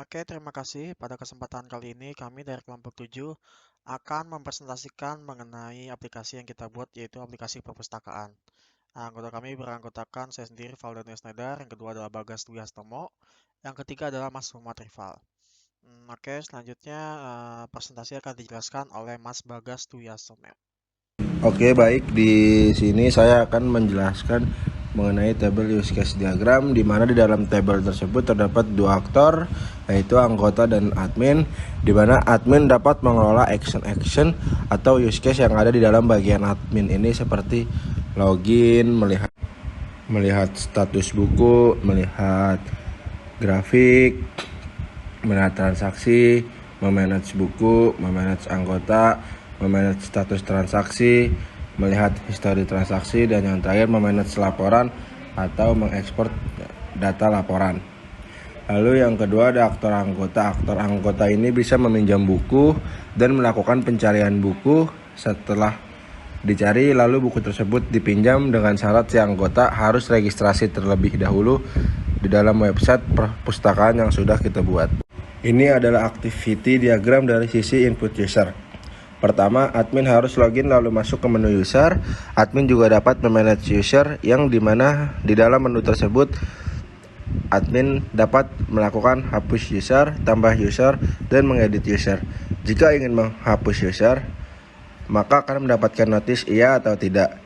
Oke, terima kasih. Pada kesempatan kali ini kami dari kelompok 7 akan mempresentasikan mengenai aplikasi yang kita buat, yaitu aplikasi perpustakaan. Anggota kami beranggotakan saya sendiri, Valdan Schneider, yang kedua adalah Bagas Dwi Hastomo, yang ketiga adalah Mas Muhammad Rival. Oke, selanjutnya presentasi akan dijelaskan oleh Mas Bagas Dwi Hastomo. Oke, baik. Di sini saya akan menjelaskan mengenai tabel use case diagram, di mana di dalam tabel tersebut terdapat dua aktor, yaitu anggota dan admin, di mana admin dapat mengelola action-action atau use case yang ada di dalam bagian admin ini seperti login, melihat status buku, melihat grafik, melihat transaksi, memanage buku, memanage anggota, memanage status transaksi, melihat histori transaksi, dan yang terakhir memanage laporan atau mengekspor data laporan. Lalu yang kedua ada aktor anggota. Aktor anggota ini bisa meminjam buku dan melakukan pencarian buku. Setelah dicari, lalu buku tersebut dipinjam dengan syarat si anggota harus registrasi terlebih dahulu di dalam website perpustakaan yang sudah kita buat. Ini adalah activity diagram dari sisi input user. Pertama, admin harus login lalu masuk ke menu user. Admin juga dapat memanage user, yang dimana di dalam menu tersebut admin dapat melakukan hapus user, tambah user, dan mengedit user. Jika ingin menghapus user, maka akan mendapatkan notis iya atau tidak.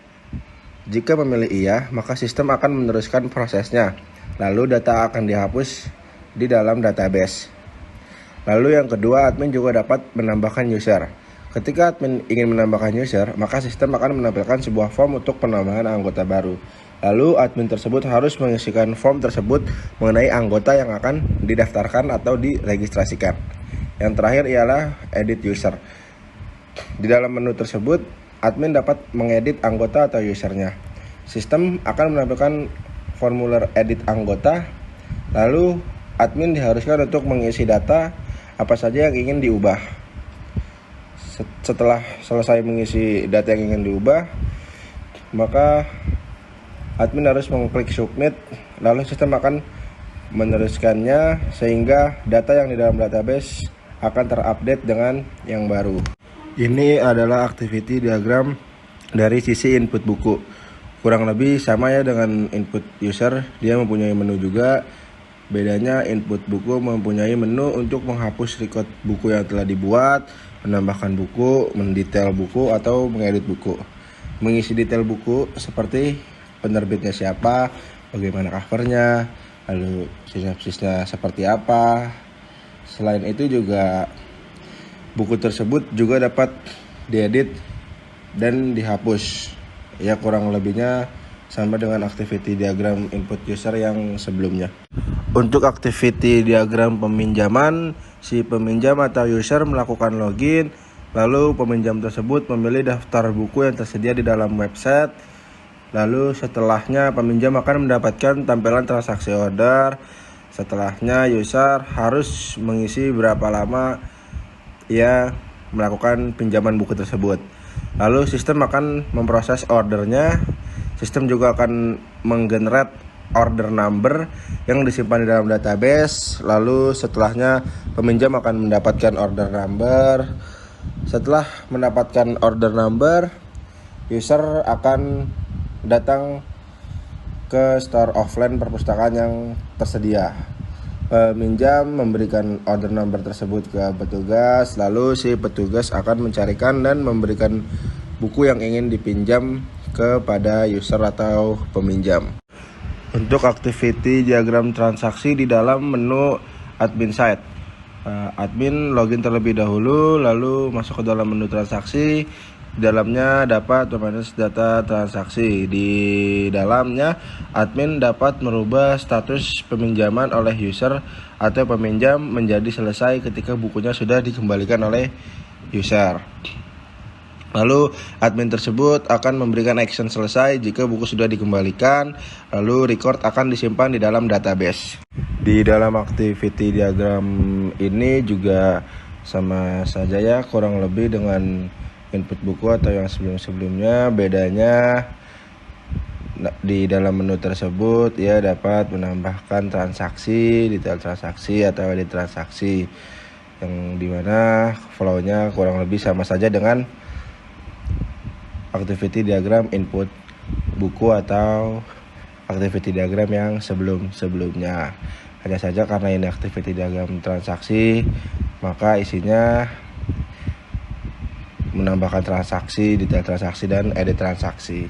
Jika memilih iya, maka sistem akan meneruskan prosesnya. Lalu data akan dihapus di dalam database. Lalu yang kedua, admin juga dapat menambahkan user. Ketika admin ingin menambahkan user, maka sistem akan menampilkan sebuah form untuk penambahan anggota baru. Lalu admin tersebut harus mengisikan form tersebut mengenai anggota yang akan didaftarkan atau diregistrasikan. Yang terakhir ialah edit user. Di dalam menu tersebut, admin dapat mengedit anggota atau usernya. Sistem akan menampilkan formulir edit anggota. Lalu admin diharuskan untuk mengisi data apa saja yang ingin diubah. Setelah selesai mengisi data yang ingin diubah, maka admin harus mengklik submit, lalu sistem akan meneruskannya sehingga data yang di dalam database akan terupdate dengan yang baru. Ini adalah activity diagram dari sisi input buku. Kurang lebih sama ya dengan input user, dia mempunyai menu juga. Bedanya input buku mempunyai menu untuk menghapus record buku yang telah dibuat, menambahkan buku, mendetail buku, atau mengedit buku. Mengisi detail buku seperti penerbitnya siapa, bagaimana covernya, lalu sinopsisnya seperti apa. Selain itu juga buku tersebut juga dapat diedit dan dihapus. Ya, kurang lebihnya sama dengan activity diagram input user yang sebelumnya. Untuk activity diagram peminjaman, si peminjam atau user melakukan login, lalu peminjam tersebut memilih daftar buku yang tersedia di dalam website. Lalu setelahnya peminjam akan mendapatkan tampilan transaksi order. Setelahnya user harus mengisi berapa lama ia melakukan pinjaman buku tersebut. Lalu sistem akan memproses ordernya. Sistem juga akan menggenerate order number yang disimpan di dalam database. Lalu setelahnya peminjam akan mendapatkan order number. Setelah mendapatkan order number, user akan datang ke store offline perpustakaan yang tersedia. Peminjam memberikan order number tersebut ke petugas, lalu si petugas akan mencarikan dan memberikan buku yang ingin dipinjam kepada user atau peminjam. Untuk activity diagram transaksi di dalam menu admin site, admin login terlebih dahulu, lalu masuk ke dalam menu transaksi. Di dalamnya dapat memanage data transaksi. Di dalamnya admin dapat merubah status peminjaman oleh user atau peminjam menjadi selesai ketika bukunya sudah dikembalikan oleh user. Lalu admin tersebut akan memberikan action selesai jika buku sudah dikembalikan. Lalu record akan disimpan di dalam database. Di dalam activity diagram ini juga sama saja ya, kurang lebih dengan input buku atau yang sebelum-sebelumnya. Bedanya Di dalam menu tersebut ia dapat menambahkan transaksi, detail transaksi atau edit transaksi yang dimana flow-nya kurang lebih sama saja dengan activity diagram input buku atau activity diagram yang sebelum-sebelumnya. Hanya saja karena ini activity diagram transaksi, maka isinya menambahkan transaksi, detail transaksi, dan edit transaksi.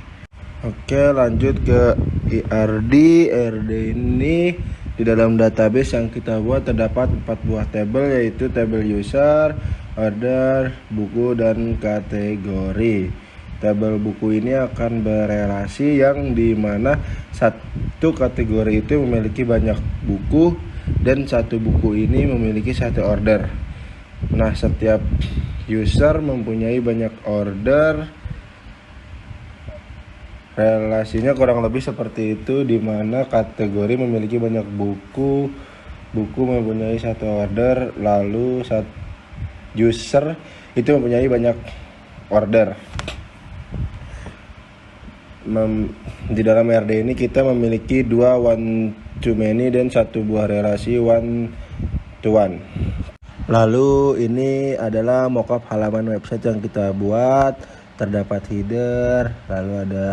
Oke, lanjut ke IRD. IRD ini di dalam database yang kita buat terdapat 4 buah tabel, yaitu tabel user, order, buku, dan kategori. Tabel buku ini akan berelasi yang dimana satu kategori itu memiliki banyak buku dan satu buku ini memiliki satu order. Nah, setiap user mempunyai banyak order. Relasinya kurang lebih seperti itu, di mana kategori memiliki banyak buku, buku mempunyai satu order, lalu user itu mempunyai banyak order. Di dalam RD ini kita memiliki dua one to many dan satu buah relasi one to one. Lalu ini adalah mockup halaman website yang kita buat. Terdapat header, lalu ada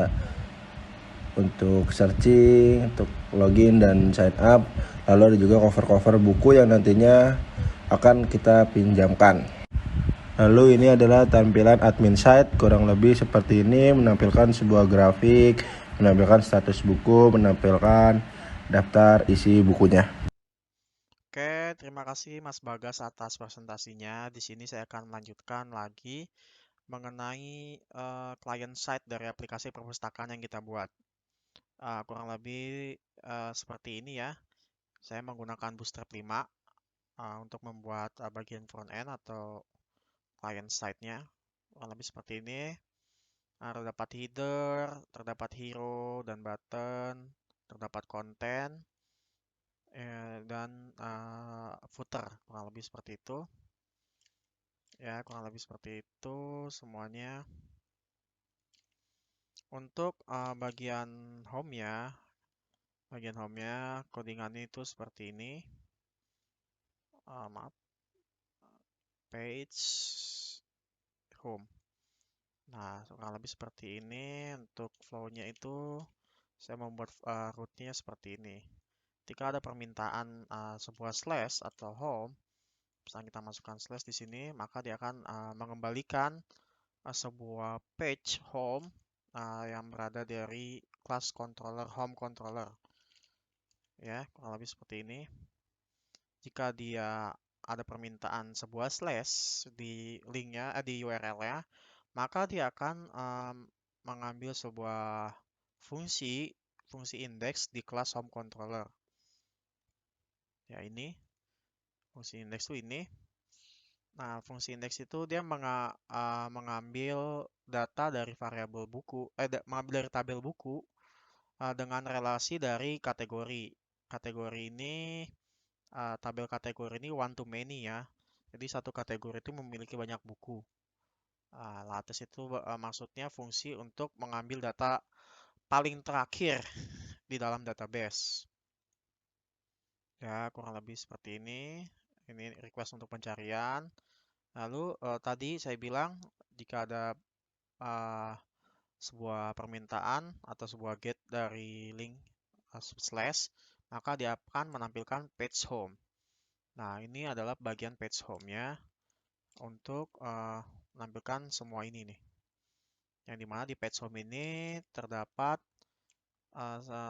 untuk searching, untuk login dan sign up. Lalu ada juga cover-cover buku yang nantinya akan kita pinjamkan. Lalu ini adalah tampilan admin site, kurang lebih seperti ini, menampilkan sebuah grafik, menampilkan status buku, menampilkan daftar isi bukunya. Oke, terima kasih Mas Bagas atas presentasinya. Di sini saya akan melanjutkan lagi mengenai client side dari aplikasi perpustakaan yang kita buat. Kurang lebih seperti ini ya. Saya menggunakan Bootstrap 5 untuk membuat bagian front end atau client side-nya. Kurang lebih seperti ini. Terdapat header, terdapat hero dan button, terdapat konten, dan footer. Kurang lebih seperti itu. Ya, kurang lebih seperti itu semuanya. Untuk bagian home-nya, codingannya itu seperti ini. Maaf, page home. Nah, kurang lebih seperti ini. Untuk flow-nya itu saya membuat root-nya seperti ini. Ketika ada permintaan sebuah slash atau home, misalnya kita masukkan slash di sini, maka dia akan mengembalikan sebuah page home yang berada dari kelas controller home controller. Ya, kurang lebih seperti ini. Jika dia ada permintaan sebuah slash di linknya, di URL-nya, maka dia akan mengambil sebuah fungsi index di kelas home controller. Ya, ini fungsi index itu ini. Nah, fungsi index itu dia mengambil data dari variabel buku, mengambil dari tabel buku dengan relasi dari kategori. Kategori ini tabel kategori ini one to many ya. Jadi satu kategori itu memiliki banyak buku. Lattice itu maksudnya fungsi untuk mengambil data paling terakhir di dalam database. Ya, kurang lebih seperti ini. Ini request untuk pencarian. Lalu tadi saya bilang jika ada sebuah permintaan atau sebuah get dari link slash, maka dia akan menampilkan page home. Nah, ini adalah bagian page home-nya untuk menampilkan semua ini nih. Yang dimana di page home ini terdapat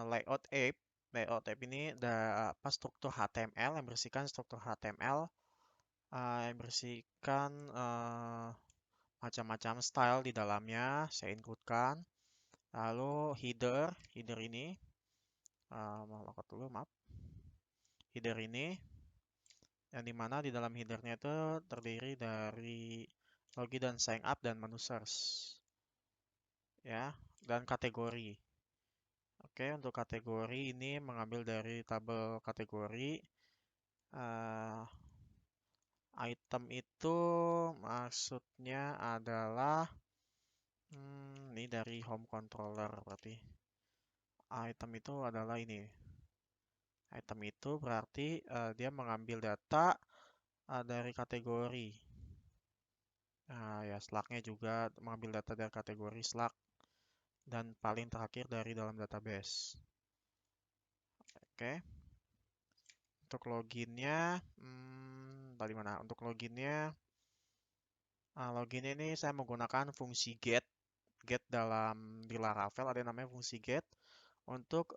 layout app. Layout app ini ada struktur HTML yang berisikan struktur HTML yang berisikan macam-macam style di dalamnya. Saya include-kan. Lalu header ini, maaf, header ini yang dimana di dalam headernya itu terdiri dari login dan sign up dan menu search, ya, dan kategori. Oke, untuk kategori ini mengambil dari tabel kategori. Item itu maksudnya adalah ini dari home controller berarti. Item itu adalah ini. Item itu berarti dia mengambil data dari kategori. Nah, ya slug-nya juga mengambil data dari kategori slug dan paling terakhir dari dalam database. Oke. Untuk loginnya, tadi mana? Untuk loginnya, login ini saya menggunakan fungsi get. Get di Laravel ada yang namanya fungsi get untuk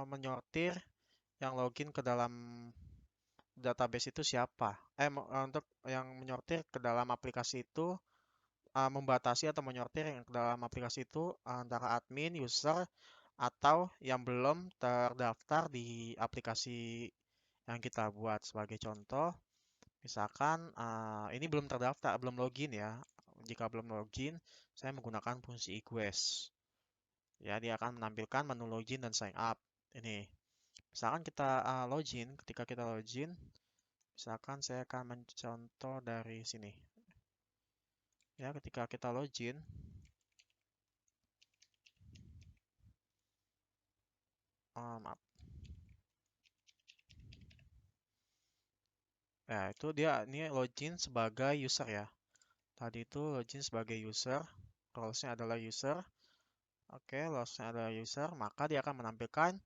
menyortir yang login ke dalam database itu siapa. Untuk yang menyortir ke dalam aplikasi itu membatasi atau menyortir yang ke dalam aplikasi itu antara admin, user, atau yang belum terdaftar di aplikasi yang kita buat. Sebagai contoh, misalkan ini belum terdaftar, belum login ya. Jika belum login, saya menggunakan fungsi request. Ya, dia akan menampilkan menu login dan sign up. Ini, misalkan kita login, ketika kita login, misalkan saya akan mencontoh dari sini. Ya, ketika kita login, maaf. Ya, itu dia ini login sebagai user ya. Tadi itu login sebagai user, roles-nya adalah user. Oke, roles-nya adalah user, maka dia akan menampilkan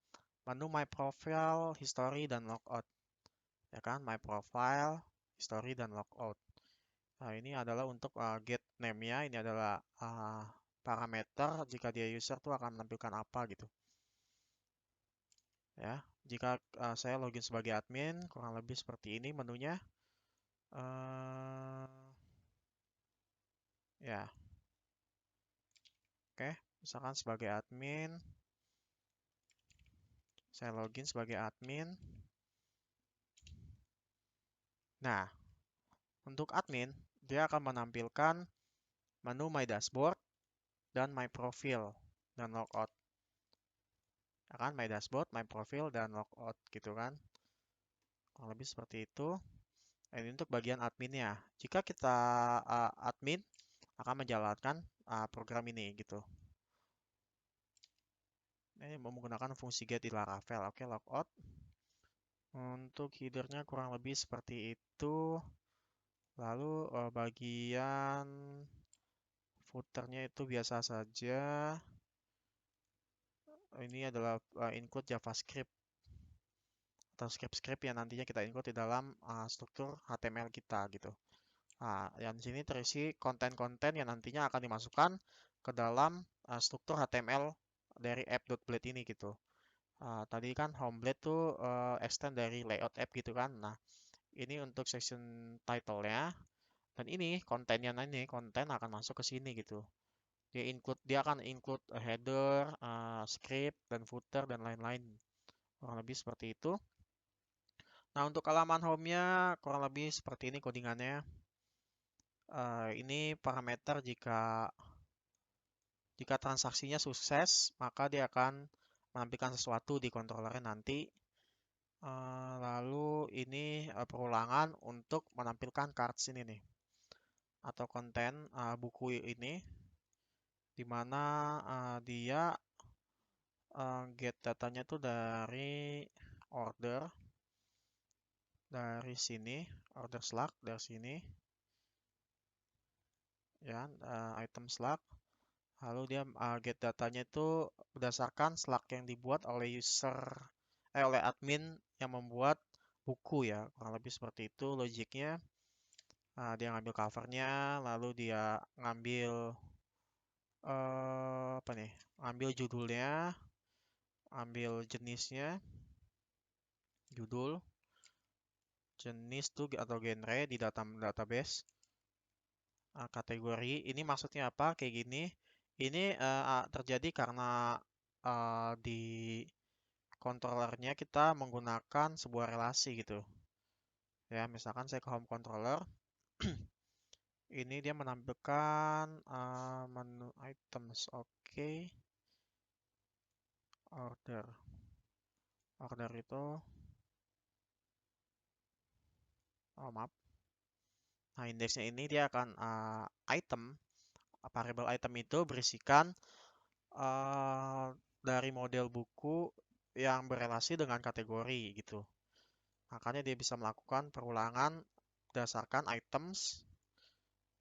menu My Profile, History, dan Logout. Ya kan, My Profile, History, dan Logout. Nah, ini adalah untuk get name-nya, ini adalah parameter jika dia user tuh akan menampilkan apa gitu. Ya, jika saya login sebagai admin, kurang lebih seperti ini menunya. Uh, ya, oke. Misalkan sebagai admin, saya login sebagai admin. Nah, untuk admin, dia akan menampilkan menu My Dashboard dan My Profile dan Logout. Ya kan, My Dashboard, My Profile, dan Logout gitu kan. Kurang lebih seperti itu. Ini untuk bagian adminnya. Jika kita admin akan menjalankan program ini gitu. Ini menggunakan fungsi get di Laravel. Oke, logout. Untuk headernya kurang lebih seperti itu. Lalu bagian footernya itu biasa saja. Ini adalah include JavaScript atau script-script yang nantinya kita include di dalam struktur HTML kita gitu. Nah, yang di sini terisi konten-konten yang nantinya akan dimasukkan ke dalam struktur HTML dari app.blade ini gitu. Tadi kan homeblade tuh extend dari layout app gitu kan. Nah, ini untuk section title-nya. Dan ini kontennya ini konten akan masuk ke sini gitu. Dia akan include a header, script dan footer dan lain-lain. Kurang lebih seperti itu. Nah, untuk halaman home-nya kurang lebih seperti ini codingannya. Ini parameter jika transaksinya sukses, maka dia akan menampilkan sesuatu di controllernya nanti. Lalu ini perulangan untuk menampilkan cards ini nih, atau konten buku ini, di mana dia get datanya tuh dari order, dari sini, order slug dari sini, ya, item slug. Lalu dia get datanya itu berdasarkan slug yang dibuat oleh oleh admin yang membuat buku ya, kurang lebih seperti itu logiknya. Dia ngambil covernya, lalu dia ngambil apa nih? Ngambil judulnya, ambil jenisnya, judul, jenis tuh atau genre di database, kategori. Ini maksudnya apa? Kayak gini. Ini terjadi karena di controllernya kita menggunakan sebuah relasi gitu. Ya, misalkan saya ke home controller, ini dia menampilkan menu items, oke. Order. Order itu, oh maaf. Nah, indeksnya ini dia akan variable item itu berisikan dari model buku yang berelasi dengan kategori gitu. Makanya dia bisa melakukan perulangan berdasarkan items,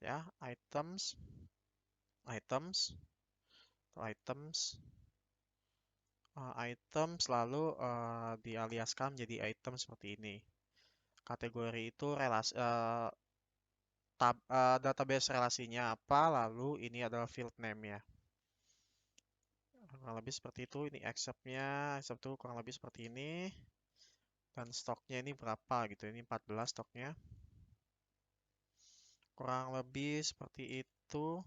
ya, items, items, items, items lalu dialiaskan menjadi item seperti ini. Kategori itu database relasinya apa, lalu ini adalah field name ya. Kurang lebih seperti itu. Ini accept-nya, accept itu kurang lebih seperti ini. Dan stoknya ini berapa gitu. Ini 14 stoknya. Kurang lebih seperti itu.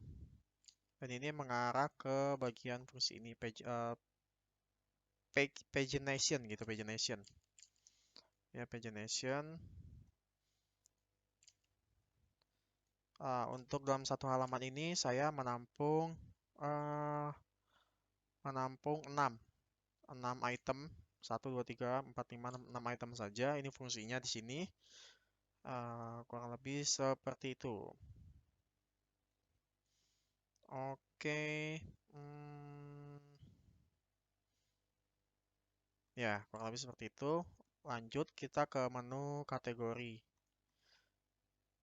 Dan ini mengarah ke bagian fungsi ini pagination gitu, pagination. Ya, pagination. Untuk dalam satu halaman ini saya uh, menampung 6 item. 1, 2, 3, 4, 5, 6 item saja. Ini fungsinya di sini. Kurang lebih seperti itu. Oke. Hmm, ya, kurang lebih seperti itu. Lanjut kita ke menu kategori.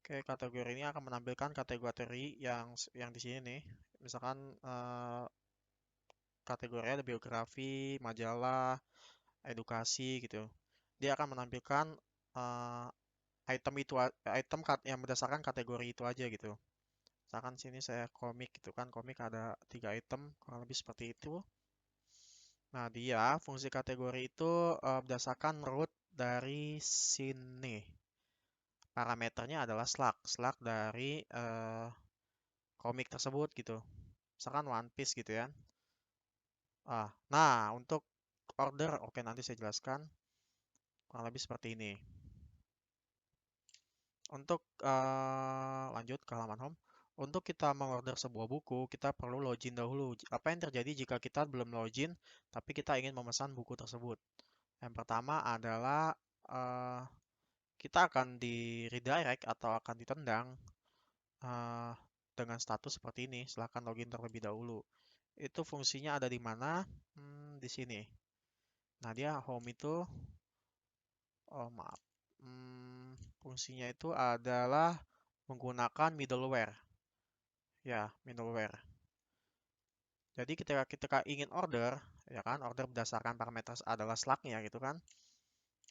Oke, kategori ini akan menampilkan kategori yang di sini nih. Misalkan kategori ada biografi, majalah, edukasi gitu. Dia akan menampilkan eh, yang berdasarkan kategori itu aja gitu. Misalkan sini saya komik gitu kan, komik ada 3 item, kurang lebih seperti itu. Nah, dia fungsi kategori itu berdasarkan root dari sini. Parameternya adalah slug dari komik tersebut gitu. Misalkan One Piece gitu ya. Nah, untuk order, oke nanti saya jelaskan. Kurang lebih seperti ini. Untuk lanjut ke halaman home. Untuk kita mengorder sebuah buku, kita perlu login dahulu. Apa yang terjadi jika kita belum login, tapi kita ingin memesan buku tersebut? Yang pertama adalah eh, kita akan di redirect atau akan ditendang eh, dengan status seperti ini. Silahkan login terlebih dahulu. Itu fungsinya ada di mana? Di sini. Nah, dia home itu, oh maaf, fungsinya itu adalah menggunakan middleware. Ya, middleware. Jadi ketika ingin order, ya kan, order berdasarkan parameter adalah slug-nya gitu kan.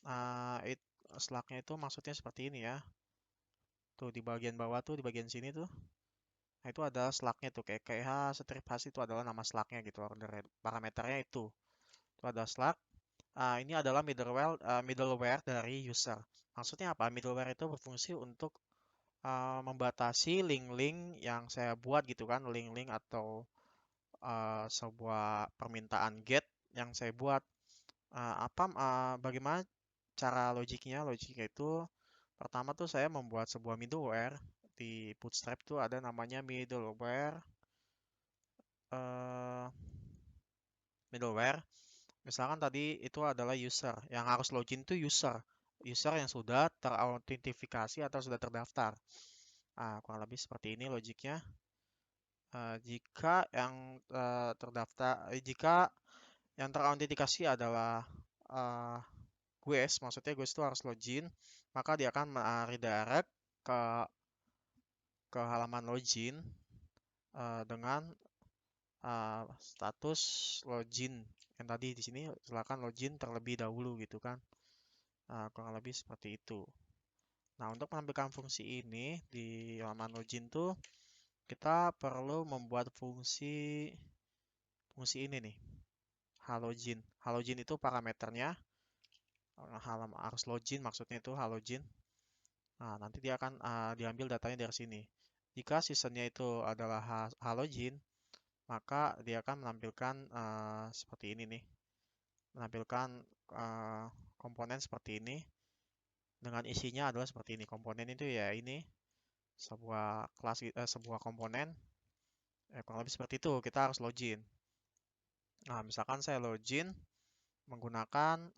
Uh, it, Slug-nya itu maksudnya seperti ini ya. Tuh di bagian bawah tuh, di bagian sini tuh. Nah, itu ada slug-nya tuh, kayak strip hash itu adalah nama slug-nya gitu, order parameternya itu. Itu ada slug. Ini adalah middleware dari user. Maksudnya apa? Middleware itu berfungsi untuk membatasi link-link yang saya buat gitu kan, link-link atau sebuah permintaan get yang saya buat. Bagaimana cara logiknya? Logiknya itu pertama tuh saya membuat sebuah middleware di Bootstrap tuh ada namanya eh, middleware. Misalkan tadi itu adalah user yang harus login tuh user yang sudah terautentikasi atau sudah terdaftar. Kurang lebih seperti ini logiknya. Jika yang terautentikasi adalah uh, Guest, maksudnya Guest itu harus login, maka dia akan redirect ke halaman login dengan status login yang tadi di sini silakan login terlebih dahulu gitu kan. Kurang lebih seperti itu. Nah, untuk menampilkan fungsi ini di halaman login tuh kita perlu membuat fungsi ini nih, halogin. Halogin itu parameternya halaman harus login maksudnya itu halogin. Nah, nanti dia akan diambil datanya dari sini. Jika seasonnya itu adalah halogin, maka dia akan menampilkan seperti ini nih. Menampilkan komponen seperti ini dengan isinya adalah seperti ini. Komponen itu ya ini sebuah komponen kurang lebih seperti itu. Kita harus login. Nah, misalkan saya login menggunakan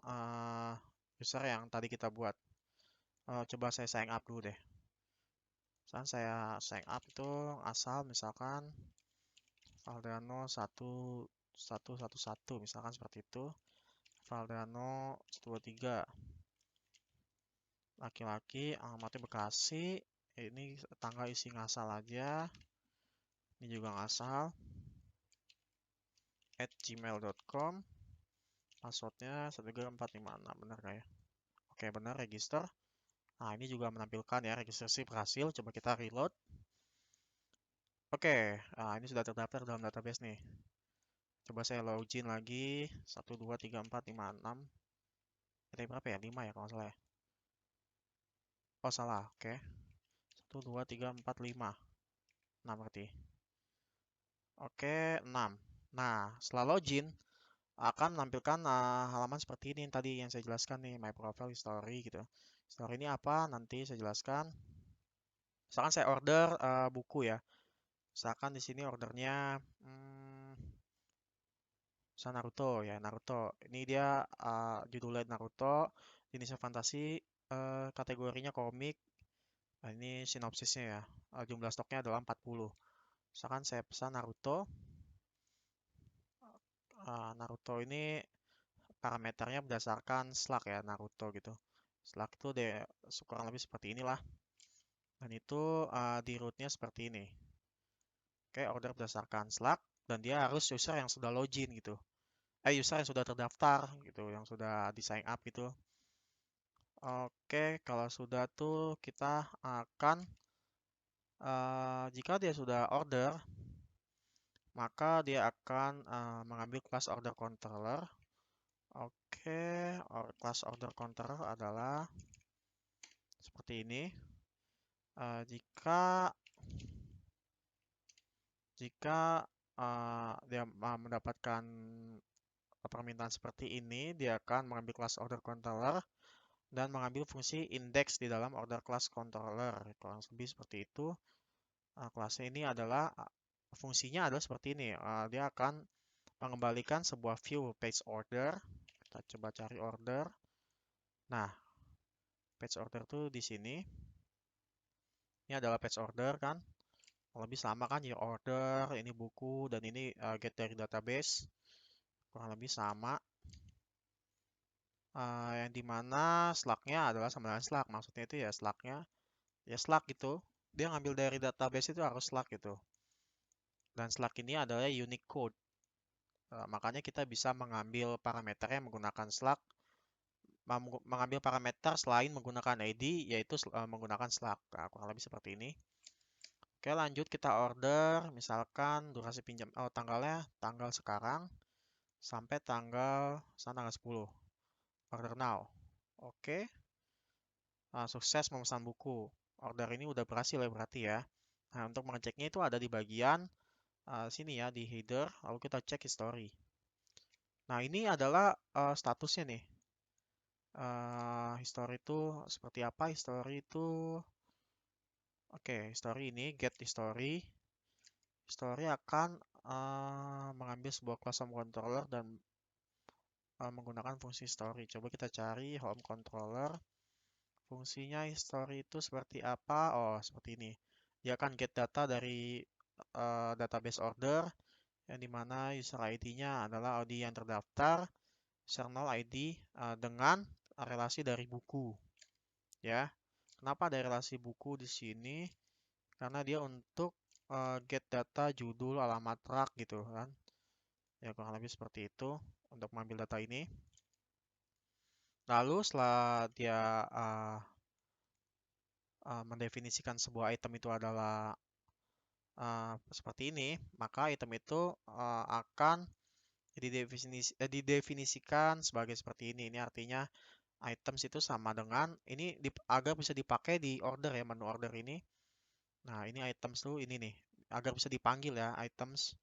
user yang tadi kita buat. Coba saya sign up dulu deh. Misalkan saya sign up itu asal misalkan Valdano 1 111 misalkan seperti itu. Valdano 123 laki-laki, alamatnya Bekasi. Ini tanggal isi ngasal aja. Ini juga ngasal. @gmail.com. Passwordnya 13456. Benar gak ya? Oke, benar, register. Nah, ini juga menampilkan ya, registrasi berhasil. Coba kita reload. Oke, nah ini sudah terdaftar dalam database nih. Coba saya login lagi. 1, 2, 3, 4, 5, 6. Tadi berapa ya? 5 ya kalau nggak salah ya. Oh, salah. Oke. 1, 2, 3, 4, 5. 6 berarti. Oke, 6. Nah, setelah login, akan menampilkan halaman seperti ini yang tadi yang saya jelaskan nih, my profile history gitu. History ini apa? Nanti saya jelaskan. Misalkan saya order buku ya. Misalkan di sini ordernya misal Naruto ya, Naruto. Ini dia judulnya Naruto, jenisnya fantasi, kategorinya komik. Nah, ini sinopsisnya ya. Jumlah stoknya adalah 40. Misalkan saya pesan Naruto. Naruto ini parameternya berdasarkan slug ya, Naruto gitu. Slug itu deh kurang lebih seperti inilah. Dan itu di rootnya seperti ini. Oke, order berdasarkan slug. Dan dia harus user yang sudah login gitu. User yang sudah terdaftar gitu, yang sudah di sign up gitu. Oke, kalau sudah tuh kita akan jika dia sudah order, maka dia akan mengambil kelas order controller. Oke, kelas order controller adalah seperti ini. Jika dia mendapatkan permintaan seperti ini, dia akan mengambil kelas order controller dan mengambil fungsi index di dalam order class controller. Kurang lebih seperti itu. Kelasnya ini adalah fungsinya adalah seperti ini. Dia akan mengembalikan sebuah view page order. Kita coba cari order. Nah, page order tuh di sini. Ini adalah page order kan. Lebih sama kan ya order, ini buku dan ini get dari database. Kurang lebih sama. Yang dimana slugnya adalah sama dengan slug. Maksudnya itu ya slugnya ya slug gitu. Dia ngambil dari database itu harus slug gitu. Dan slug ini adalah unique code. Makanya kita bisa mengambil parameternya menggunakan slug, mengambil parameter selain menggunakan ID, yaitu menggunakan slug. Nah, kurang lebih seperti ini. Oke, lanjut kita order, misalkan durasi pinjam, tanggalnya tanggal sekarang sampai tanggal 10. Order now. Oke, sukses memesan buku. Order ini udah berhasil ya berarti ya. Nah, untuk mengeceknya itu ada di bagian sini ya, di header, lalu kita cek history. Nah, ini adalah statusnya nih. History itu seperti apa? History itu oke, history ini get history. History akan mengambil sebuah class home controller dan menggunakan fungsi history. Coba kita cari home controller. Fungsinya history itu seperti apa? Oh, seperti ini. Dia akan get data dari database order yang dimana user ID-nya adalah ID yang terdaftar, user null ID dengan relasi dari buku. Ya, kenapa ada relasi buku di sini? Karena dia untuk get data judul, alamat rak gitu kan. Ya, kurang lebih seperti itu untuk mengambil data ini. Lalu setelah dia mendefinisikan sebuah item itu adalah seperti ini, maka item itu akan didefinisikan sebagai seperti ini. Ini artinya items itu sama dengan ini agar bisa dipakai di order ya, menu order ini. Nah, ini items tuh ini nih, agar bisa dipanggil ya, items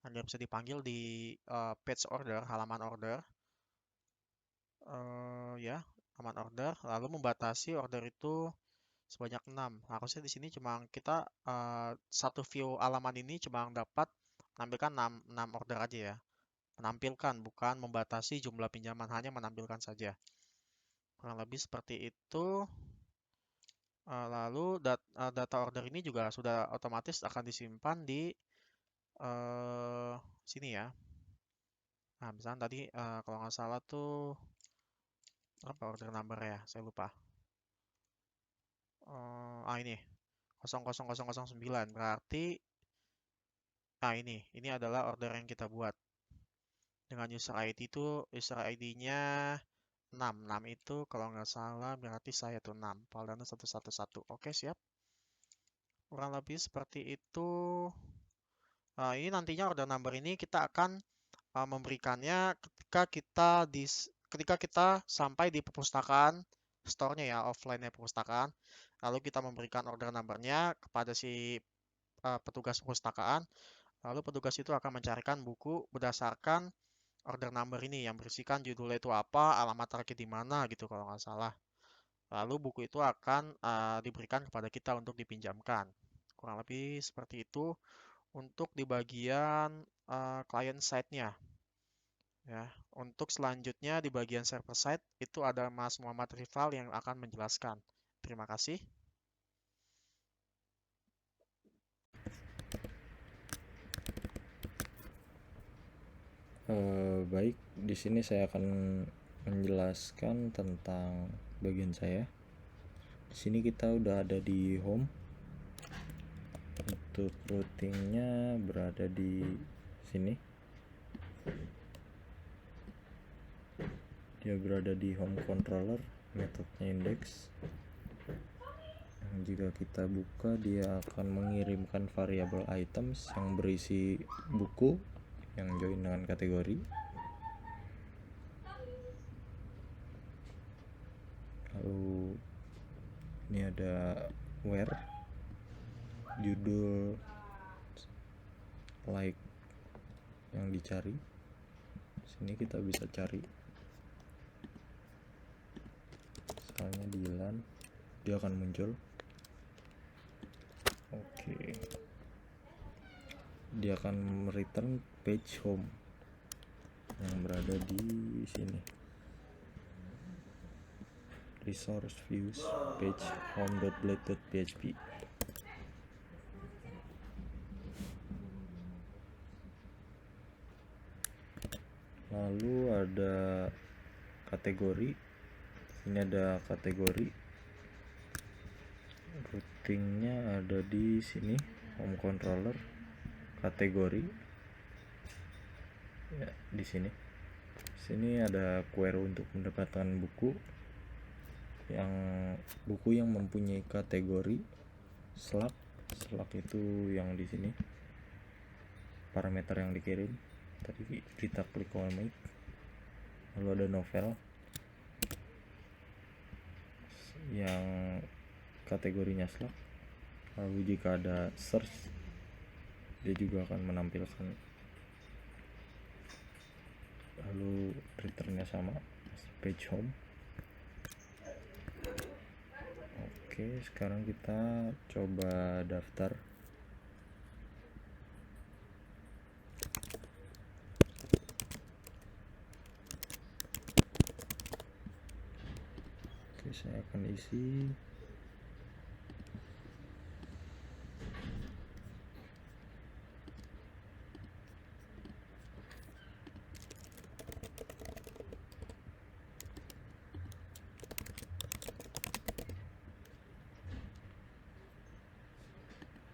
agar bisa dipanggil di page order, halaman order. Ya, halaman order, lalu membatasi order itu sebanyak 6. Harusnya di sini cuma kita satu view halaman ini cuma dapat menampilkan 6 order aja ya. Menampilkan, bukan membatasi jumlah pinjaman, hanya menampilkan saja. Kurang lebih seperti itu. Lalu data order ini juga sudah otomatis akan disimpan di sini ya. Nah, misalnya tadi kalau nggak salah tuh apa order number ya, saya lupa. Ini 00009 berarti ini adalah order yang kita buat dengan user ID itu user ID-nya 6 itu kalau nggak salah berarti saya tuh 6 Paldana 111. Oke, siap. Kurang lebih seperti itu. Ini nantinya order number ini kita akan memberikannya ketika kita sampai di perpustakaan store-nya ya, offline-nya perpustakaan. Lalu kita memberikan order number-nya kepada si petugas perpustakaan. Lalu petugas itu akan mencarikan buku berdasarkan order number ini yang berisikan judulnya itu apa, alamat terakhir di mana gitu kalau nggak salah. Lalu buku itu akan diberikan kepada kita untuk dipinjamkan. Kurang lebih seperti itu untuk di bagian client side-nya. Ya, untuk selanjutnya di bagian server side itu ada Mas Muhammad Rival yang akan menjelaskan. Terima kasih. Baik, di sini saya akan menjelaskan tentang bagian saya. Di sini kita udah ada di home. Untuk routingnya berada di sini. Dia berada di home controller, metodenya index. Jika kita buka, dia akan mengirimkan variabel items yang berisi buku yang join dengan kategori. Lalu ini ada where, judul, like yang dicari. Sini kita bisa cari, misalnya Dilan, dia akan muncul. Oke. Dia akan return page home yang berada di sini. Resource views page home.blade.php. Lalu ada kategori. Ini ada kategori. Routingnya ada di sini, home controller, kategori. Ya, di sini. Sini ada query untuk mendapatkan buku yang mempunyai kategori slug itu yang di sini. Parameter yang dikirim. Tadi kita klik comic. Lalu ada novel yang kategorinya slug. Lalu jika ada search, dia juga akan menampilkan. Lalu returnnya sama, page home. Oke, sekarang kita coba daftar. Oke, saya akan isi.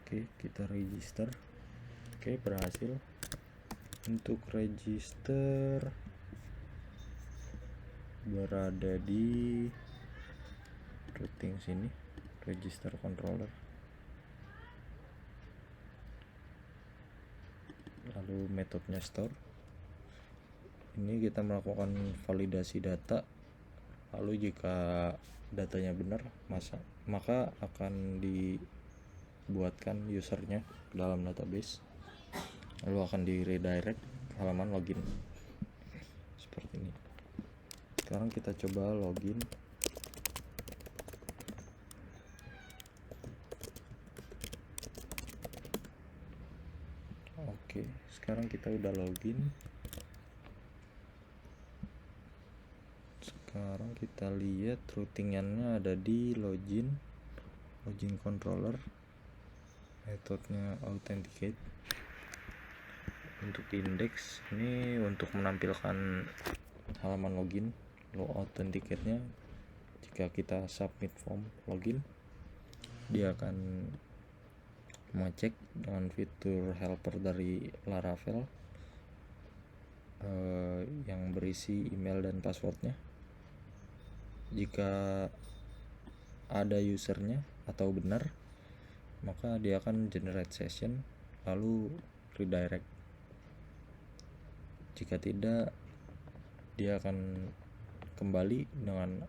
Oke, kita register. Oke, berhasil. Untuk register berada di routing sini, register controller. Lalu metodenya store. Ini kita melakukan validasi data. Lalu jika datanya benar, maka akan dibuatkan usernya dalam database. Lalu akan di redirect halaman login seperti ini. Sekarang kita coba login. Oke, sekarang kita udah login. Sekarang kita lihat routingannya ada di login controller, metodenya authenticate. Untuk indeks ini untuk menampilkan halaman login, logout dan tiketnya. Jika kita submit form login, dia akan mengecek dengan fitur helper dari Laravel yang berisi email dan passwordnya. Jika ada usernya atau benar, maka dia akan generate session lalu redirect. Jika tidak, dia akan kembali dengan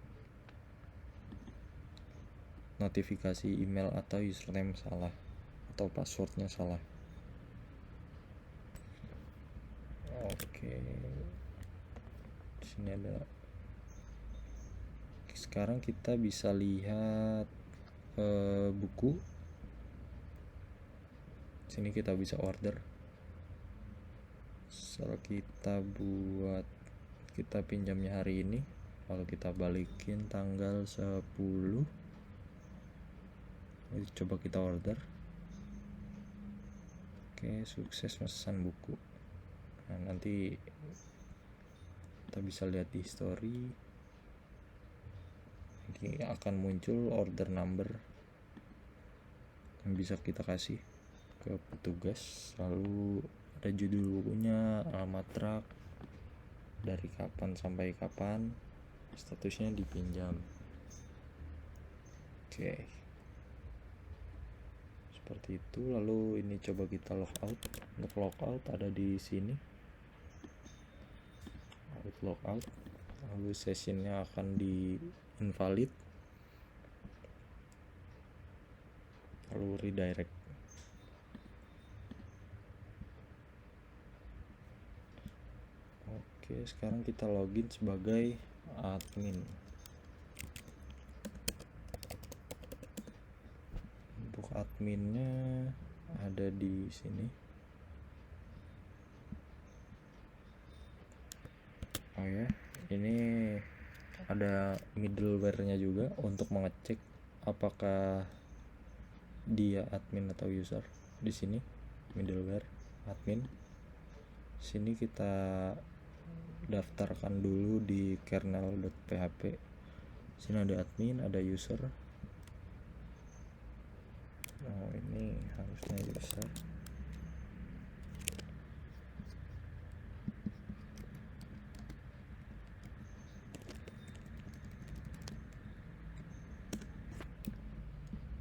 notifikasi email atau username salah atau passwordnya salah. Oke, di sini ada. Sekarang kita bisa lihat buku. Sini kita bisa order. Kita pinjamnya hari ini, lalu kita balikin tanggal 10. Coba kita order. Oke, sukses memesan buku. Nah, nanti kita bisa lihat di history. Nanti akan muncul order number yang bisa kita kasih ke petugas, lalu ada judul bukunya, alamat truk, dari kapan sampai kapan, statusnya dipinjam. Oke, seperti itu. Lalu ini coba kita logout. Untuk logout ada di sini, logout, lalu sessionnya akan di invalid, lalu redirect. Oke, sekarang kita login sebagai admin. Untuk adminnya ada di sini. Oh ya, ini ada middleware-nya juga untuk mengecek apakah dia admin atau user. Di sini middleware admin. Sini kita daftarkan dulu di kernel.php. Sini ada admin, ada user. Oh, ini harusnya user.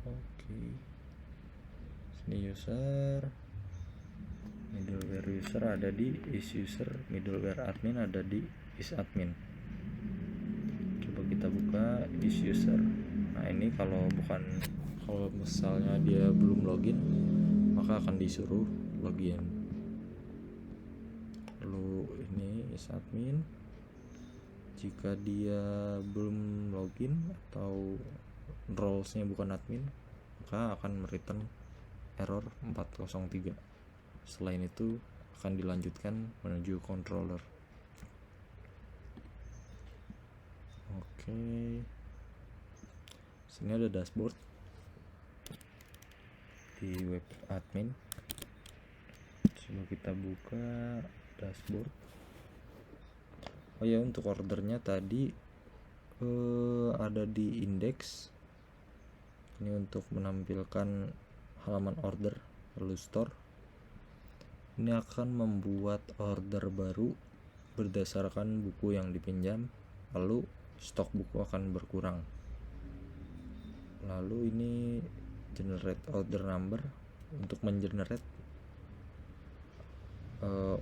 Oke. Sini user. Middleware user ada di is user, middleware admin ada di is admin. Coba kita buka is user. Nah, ini kalau misalnya dia belum login, maka akan disuruh login. Lalu ini is admin. Jika dia belum login atau roles-nya bukan admin, maka akan return error 403. Selain itu akan dilanjutkan menuju controller. Oke, sini ada dashboard di web admin. Coba kita buka dashboard. Oh ya, untuk ordernya tadi ada di index. Ini untuk menampilkan halaman order, lalu store. Ini akan membuat order baru berdasarkan buku yang dipinjam, lalu stok buku akan berkurang. Lalu ini generate order number untuk mengenerate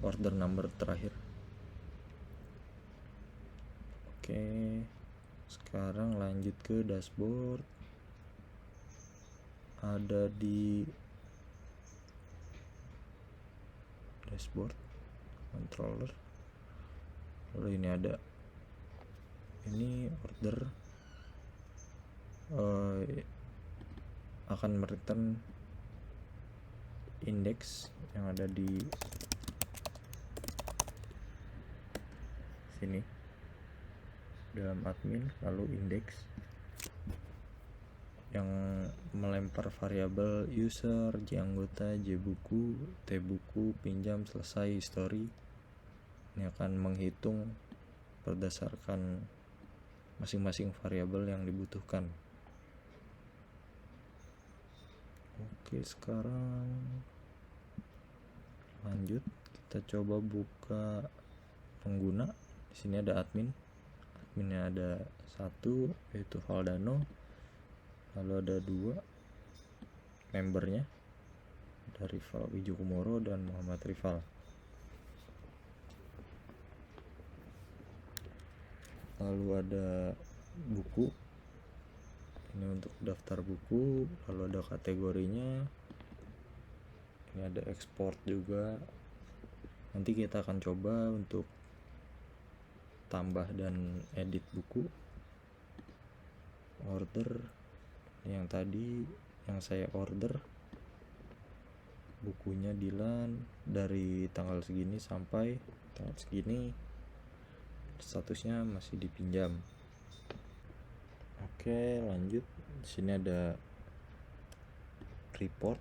order number terakhir. Oke, sekarang lanjut ke dashboard. Ada di dashboard controller, lalu ini ada order akan mereturn index yang ada di sini dalam admin, lalu index yang melempar variabel user, J anggota, J buku, T buku, pinjam, selesai, history. Ini akan menghitung berdasarkan masing-masing variabel yang dibutuhkan. Oke, sekarang lanjut, kita coba buka pengguna. Di sini ada admin. Adminnya ada 1, yaitu Valdano. Lalu ada 2 membernya, ada Rival Wijokumoro dan Muhammad Rival. Lalu ada buku, ini untuk daftar buku. Lalu ada kategorinya, ini ada export juga. Nanti kita akan coba untuk tambah dan edit buku. Order, yang tadi yang saya order bukunya Dilan dari tanggal segini sampai tanggal segini, statusnya masih dipinjam. Oke, lanjut. Di sini ada report.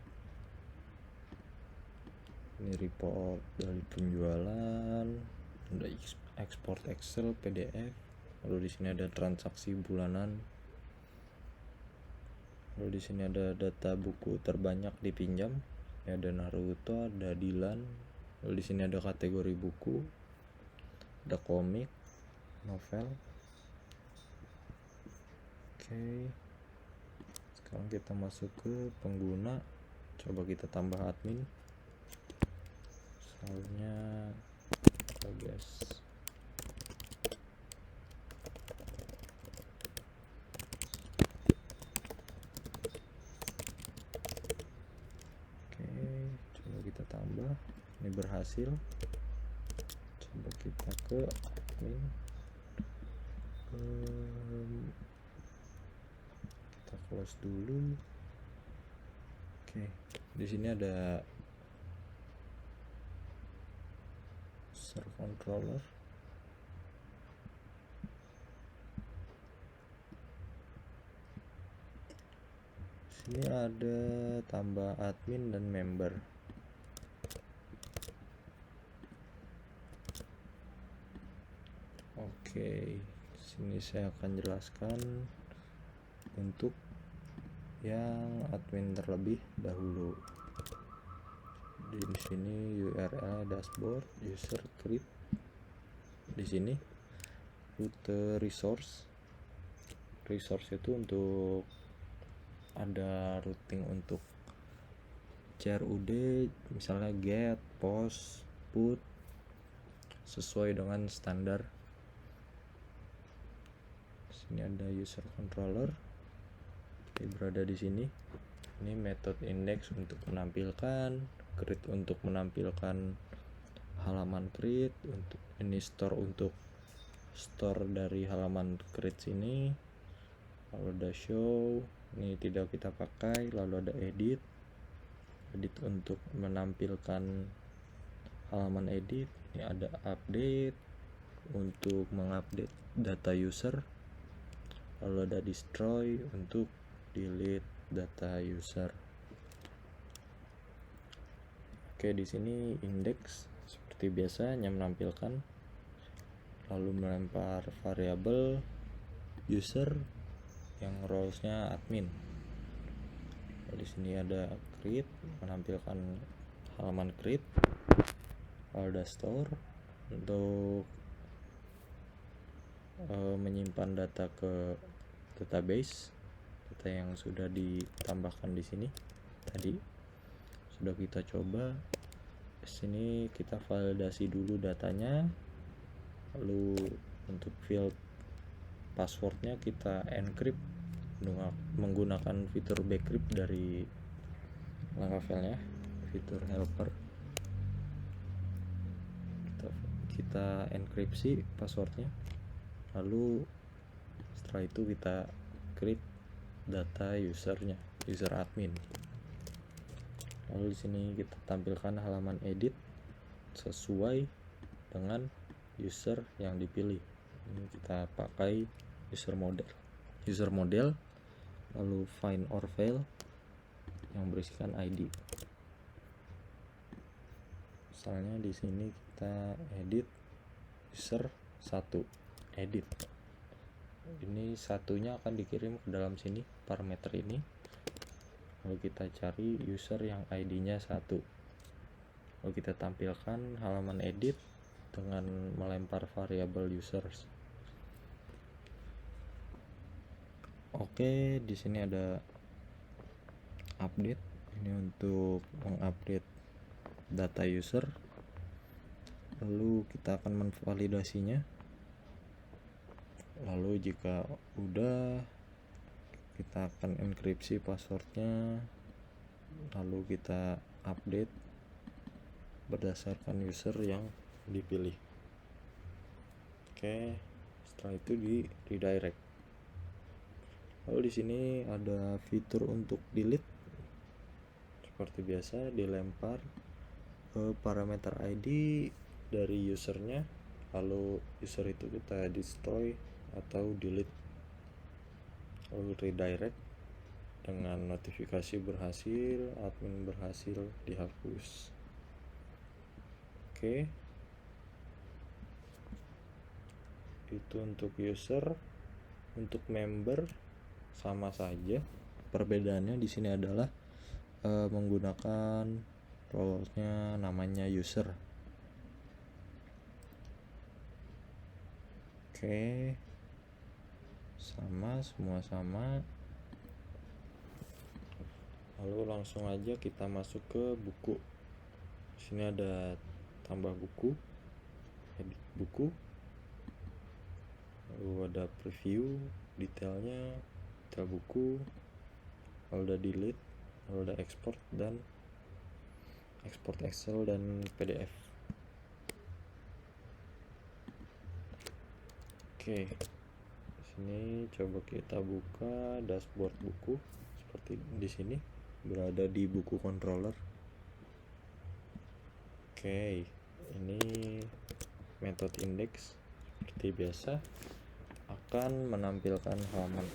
Ini report dari penjualan, ada export Excel, PDF. Lalu di sini ada transaksi bulanan. Lalu di sini ada data buku terbanyak dipinjam. Ini ada Naruto, ada Dilan. Lalu di sini ada kategori buku, ada komik, novel. Oke. Sekarang kita masuk ke pengguna. Coba kita tambah admin. Soalnya guys. Tambah, ini berhasil. Coba kita ke admin, kita close dulu. Oke, di sini ada user controller. Sini ada tambah admin dan member. Oke, sini saya akan jelaskan untuk yang admin terlebih dahulu. Di sini URL dashboard, user create. Di sini rute resource. Resource itu untuk ada routing untuk CRUD, misalnya get, post, put, sesuai dengan standar. Ini ada user controller, ini berada di sini. Ini method index untuk menampilkan, create untuk menampilkan halaman create, untuk ini store untuk store dari halaman create sini. Lalu ada show, ini tidak kita pakai. Lalu ada edit untuk menampilkan halaman edit. Ini ada update untuk mengupdate data user. Lalu ada destroy untuk delete data user. Oke, di sini index seperti biasa hanya menampilkan, lalu melempar variabel user yang roles-nya admin. Lalu di sini ada create, menampilkan halaman create. Lalu ada store untuk menyimpan data ke database, data yang sudah ditambahkan di sini tadi sudah kita coba. Di sini kita validasi dulu datanya. Lalu untuk field passwordnya kita encrypt menggunakan fitur bcrypt dari Laravelnya, fitur helper. Kita enkripsi passwordnya. Lalu setelah itu kita create data usernya, user admin. Lalu di sini kita tampilkan halaman edit sesuai dengan user yang dipilih. Ini kita pakai user model. lalu find or fail yang berisikan ID. Misalnya di sini kita edit user 1, edit. Ini satunya akan dikirim ke dalam sini, parameter ini. Lalu kita cari user yang ID-nya 1. Lalu kita tampilkan halaman edit dengan melempar variabel users. Oke, di sini ada update. Ini untuk mengupdate data user. Lalu kita akan menvalidasinya. Lalu jika udah, kita akan enkripsi passwordnya, lalu kita update berdasarkan user yang dipilih. Oke, setelah itu di redirect. Lalu di sini ada fitur untuk delete. Seperti biasa, dilempar ke parameter ID dari usernya, lalu user itu kita destroy atau delete. Lalu redirect dengan notifikasi berhasil, admin berhasil dihapus. Oke, itu untuk user. Untuk member sama saja, perbedaannya di sini adalah menggunakan role-nya namanya user. Oke, sama, semua sama. Lalu langsung aja kita masuk ke buku. Di sini ada tambah buku, edit buku, lalu ada preview, detailnya, detail buku, lalu ada delete, lalu ada export dan export Excel dan PDF. Oke, sini coba kita buka dashboard buku. Seperti di sini, berada di buku controller. Oke, ini metode index seperti biasa akan menampilkan halaman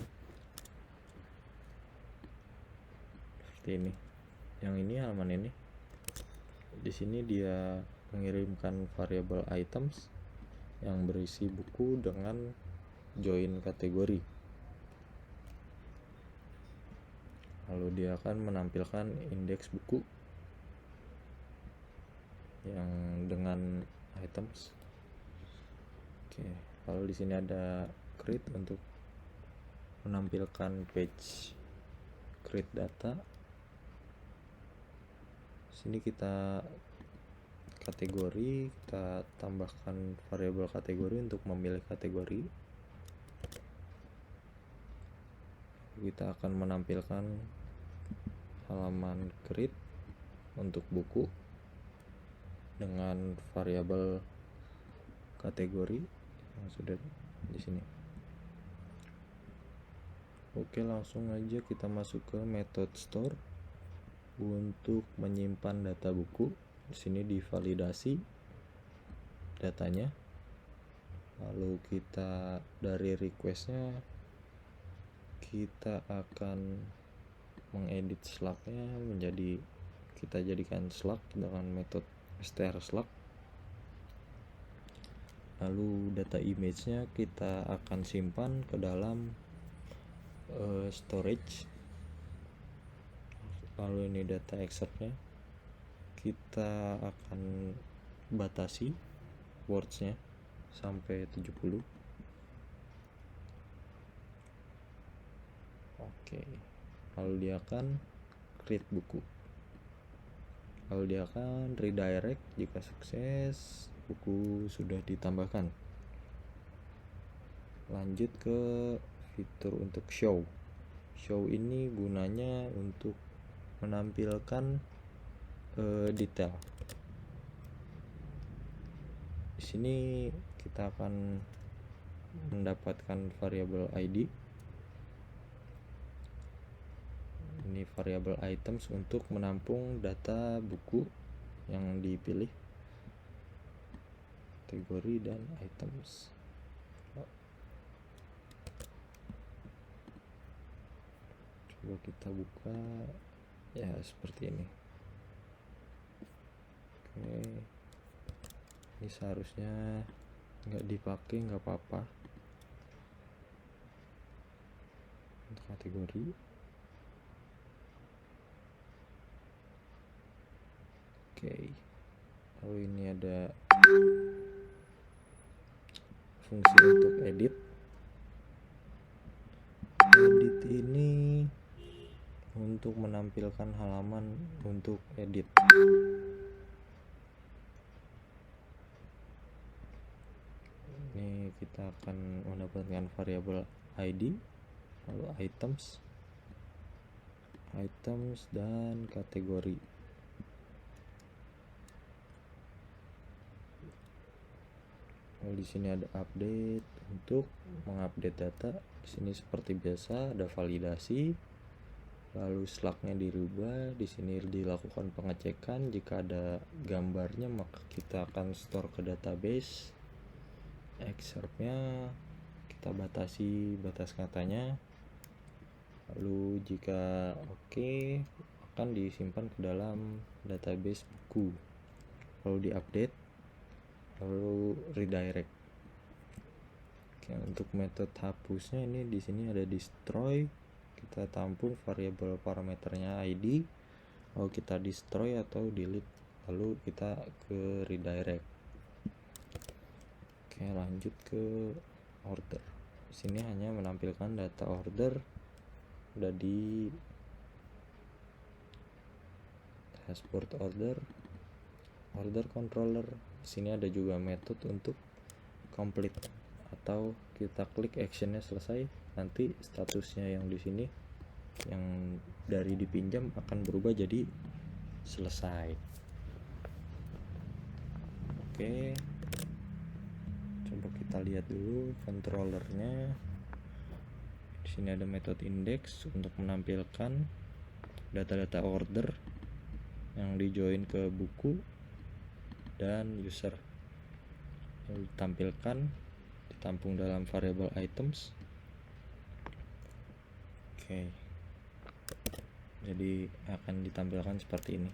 seperti ini. Yang ini halaman ini. Di sini dia mengirimkan variabel items yang berisi buku dengan join kategori. Lalu dia akan menampilkan indeks buku yang dengan items. Oke, lalu di sini ada create untuk menampilkan page create data. Sini kita kategori, kita tambahkan variabel kategori untuk memilih kategori. Kita akan menampilkan halaman create untuk buku dengan variabel kategori yang sudah di sini. Oke, langsung aja kita masuk ke method store untuk menyimpan data buku. Di sini divalidasi datanya. Lalu kita dari requestnya kita akan mengedit slug-nya menjadi, kita jadikan slug dengan metode strslug. Lalu data image-nya kita akan simpan ke dalam storage. Lalu ini data excerpt-nya kita akan batasi words-nya sampai 70. Oke, lalu dia akan create buku. Lalu dia akan redirect jika sukses buku sudah ditambahkan. Lanjut ke fitur untuk show. Show ini gunanya untuk menampilkan detail. Di sini kita akan mendapatkan variabel ID. Ini variabel items untuk menampung data buku yang dipilih, kategori dan items. Coba kita buka, ya seperti ini. Oke, ini seharusnya nggak dipakai, nggak apa-apa. Untuk kategori, oke, lalu ini ada fungsi untuk edit ini untuk menampilkan halaman untuk edit. Ini kita akan mendapatkan variabel ID, lalu items dan kategori. Lalu di sini ada update untuk mengupdate data. Di sini seperti biasa ada validasi. Lalu slugnya dirubah. Di sini dilakukan pengecekan. Jika ada gambarnya maka kita akan store ke database. Excerptnya kita batasi batas katanya. Lalu jika oke, akan disimpan ke dalam database buku. Lalu diupdate. Lalu redirect. Oke, untuk metode hapusnya ini di sini ada destroy. Kita tampung variabel parameternya ID, lalu kita destroy atau delete, lalu kita ke redirect. Oke, lanjut ke order. Di sini hanya menampilkan data order, udah di dashboard order controller. Di sini ada juga metode untuk complete, atau kita klik actionnya selesai, nanti statusnya yang di sini yang dari dipinjam akan berubah jadi selesai. Oke, coba kita lihat dulu controllernya. Di sini ada metode index untuk menampilkan data-data order yang dijoin ke buku dan user, yang ditampilkan ditampung dalam variabel items. Oke, jadi akan ditampilkan seperti ini.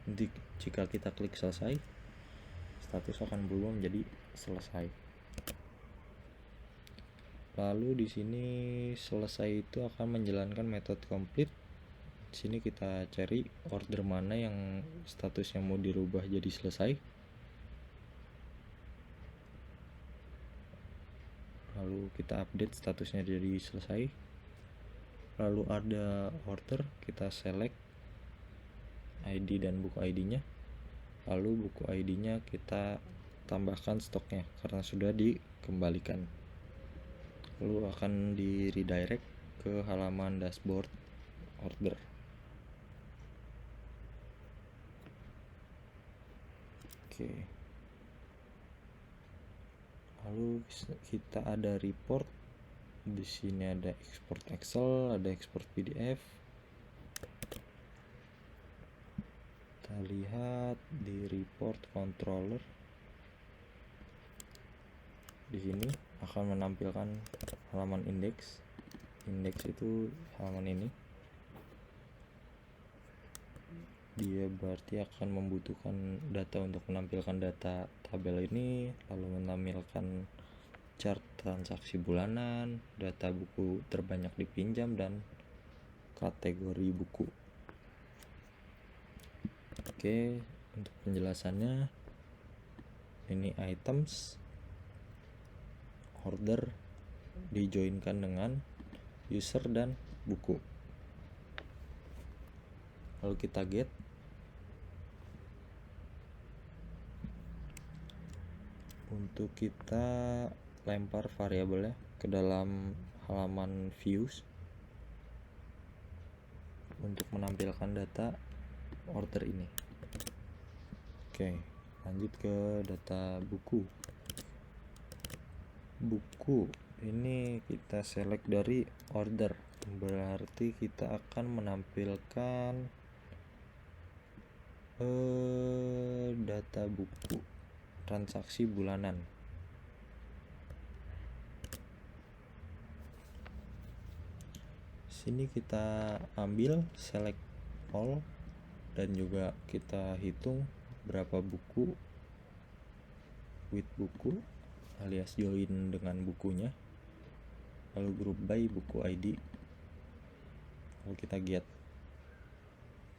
Nanti jika kita klik selesai, status akan berubah menjadi selesai. Lalu di sini selesai itu akan menjalankan metode complete. Di sini kita cari order mana yang statusnya mau dirubah jadi selesai. Lalu kita update statusnya jadi selesai. Lalu ada order, kita select ID dan buku ID-nya. Lalu buku ID-nya kita tambahkan stoknya karena sudah dikembalikan. Lalu akan di redirect ke halaman dashboard order. Oke. Lalu kita ada report. Di sini ada export Excel, ada export PDF. Kita lihat di report controller. Di sini akan menampilkan halaman index. Index itu halaman ini. Dia berarti akan membutuhkan data untuk menampilkan data tabel ini, lalu menampilkan chart transaksi bulanan, data buku terbanyak dipinjam, dan kategori buku. Oke, untuk penjelasannya ini items, order dijoinkan dengan user dan buku. Lalu kita get. Untuk kita lempar variabelnya ke dalam halaman views untuk menampilkan data order ini. Oke, lanjut ke data buku. Buku ini kita select dari order, berarti kita akan menampilkan data buku transaksi bulanan. Sini kita ambil select all dan juga kita hitung berapa buku with buku alias join dengan bukunya, lalu group by buku ID, lalu kita get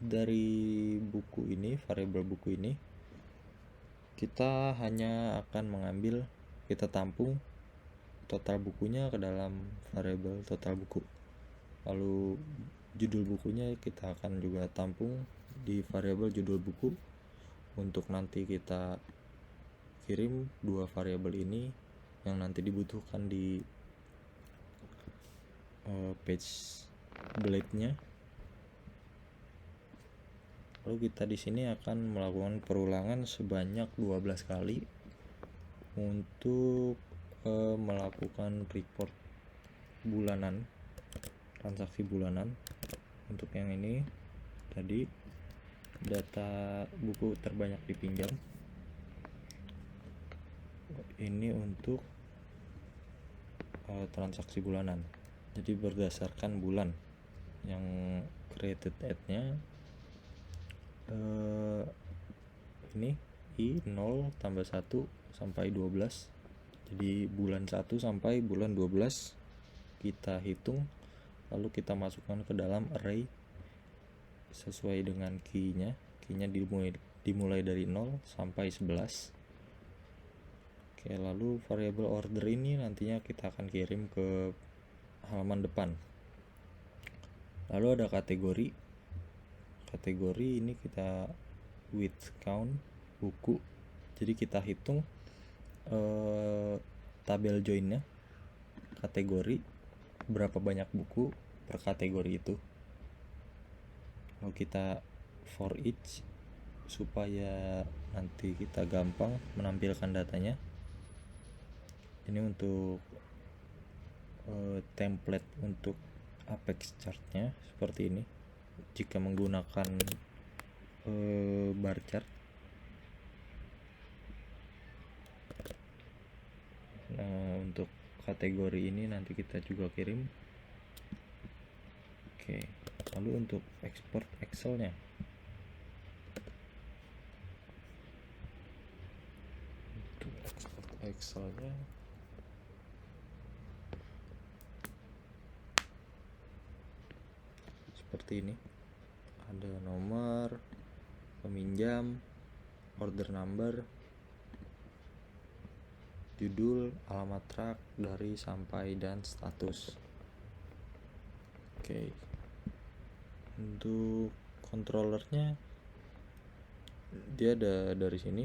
dari buku ini, variabel buku ini kita hanya akan mengambil, kita tampung total bukunya ke dalam variabel total buku, lalu judul bukunya kita akan juga tampung di variabel judul buku untuk nanti kita kirim dua variabel ini yang nanti dibutuhkan di page blade-nya. Lalu kita di sini akan melakukan perulangan sebanyak 12 kali untuk melakukan report bulanan, transaksi bulanan. Untuk yang ini tadi data buku terbanyak dipinjam, ini untuk transaksi bulanan, jadi berdasarkan bulan yang created at-nya ini I0 tambah 1 sampai 12, jadi bulan 1 sampai bulan 12 kita hitung, lalu kita masukkan ke dalam array sesuai dengan key-nya dimulai dari 0 sampai 11. Oke, lalu variabel order ini nantinya kita akan kirim ke halaman depan. Lalu ada kategori ini kita with count buku, jadi kita hitung tabel joinnya, kategori berapa banyak buku per kategori itu. Lalu kita for each supaya nanti kita gampang menampilkan datanya. Ini untuk template untuk Apex chart-nya seperti ini jika menggunakan bar chart. Nah, untuk kategori ini nanti kita juga kirim. Oke, lalu untuk export Excel-nya, seperti ini, ada nomor peminjam, order number, judul, alamat truk, dari, sampai, dan status. Oke, untuk controllernya dia ada dari sini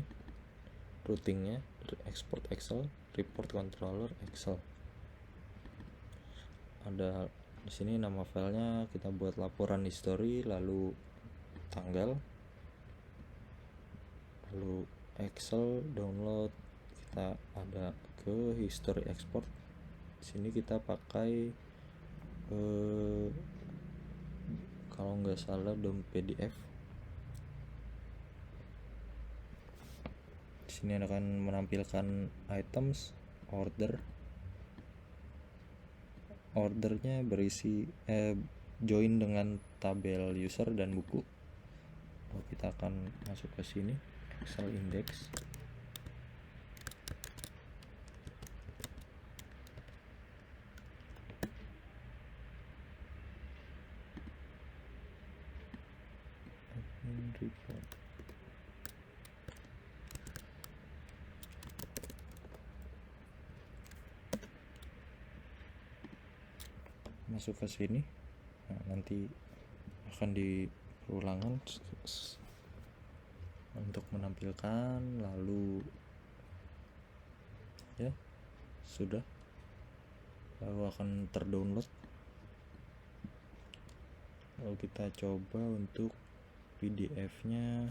routingnya, export Excel, report controller Excel. Ada di sini nama filenya, kita buat laporan history, lalu tanggal, lalu Excel download, kita ada ke history export. Di sini kita pakai kalau nggak salah DOM PDF. Di sini akan menampilkan items, ordernya berisi join dengan tabel user dan buku. Lalu kita akan masuk ke sini, Excel index. Report. Masuk ke sini. Nah, nanti akan di perulangan untuk menampilkan, lalu ya sudah, lalu akan terdownload. Lalu kita coba untuk PDF-nya.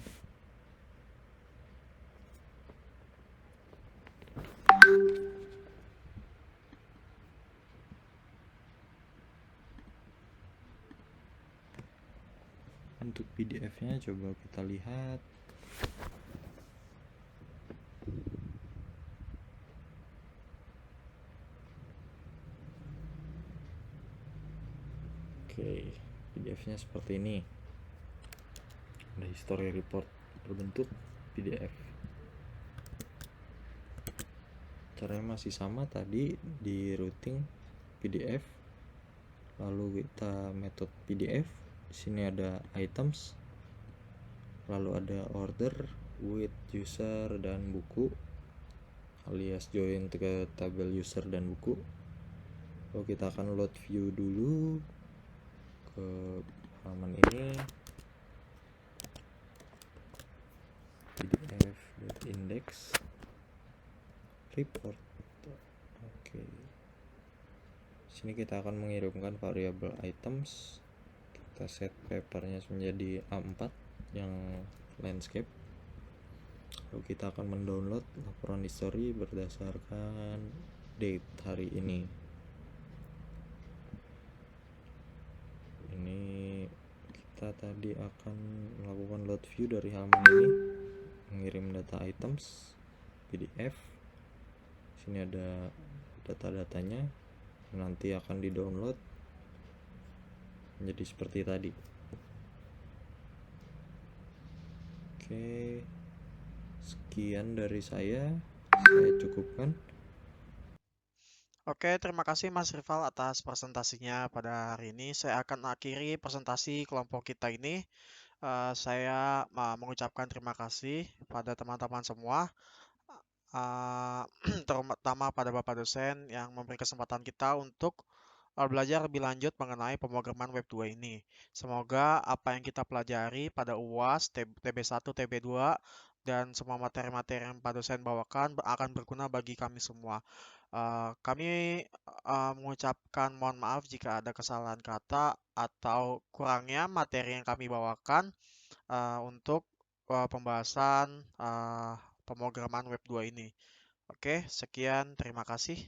Untuk PDF-nya coba kita lihat. Oke, PDF-nya seperti ini. Ada history report berbentuk PDF. Caranya masih sama tadi, di routing PDF, lalu kita metode PDF. Di sini ada items, lalu ada order with user dan buku, alias join ke tabel user dan buku. Lalu kita akan load view dulu ke halaman ini, pdf.index report. Oke. Sini kita akan mengirimkan variabel items. Kita set papernya menjadi A4 yang landscape. Lalu kita akan mendownload laporan history berdasarkan date hari ini. Ini kita tadi akan melakukan load view dari halaman ini, mengirim data items PDF. Sini ada data-datanya, nanti akan di-download menjadi seperti tadi. Oke, sekian dari saya cukupkan. Oke, terima kasih Mas Rival atas presentasinya pada hari ini. Saya akan akhiri presentasi kelompok kita ini. Saya mengucapkan terima kasih pada teman-teman semua, terutama pada Bapak dosen yang memberi kesempatan kita untuk belajar lebih lanjut mengenai pemrograman Web 2 ini. Semoga apa yang kita pelajari pada UAS, TB1, TB2, dan semua materi-materi yang Pak dosen bawakan akan berguna bagi kami semua. Kami mengucapkan mohon maaf jika ada kesalahan kata atau kurangnya materi yang kami bawakan untuk pembahasan pemrograman Web 2 ini. Oke, sekian, terima kasih.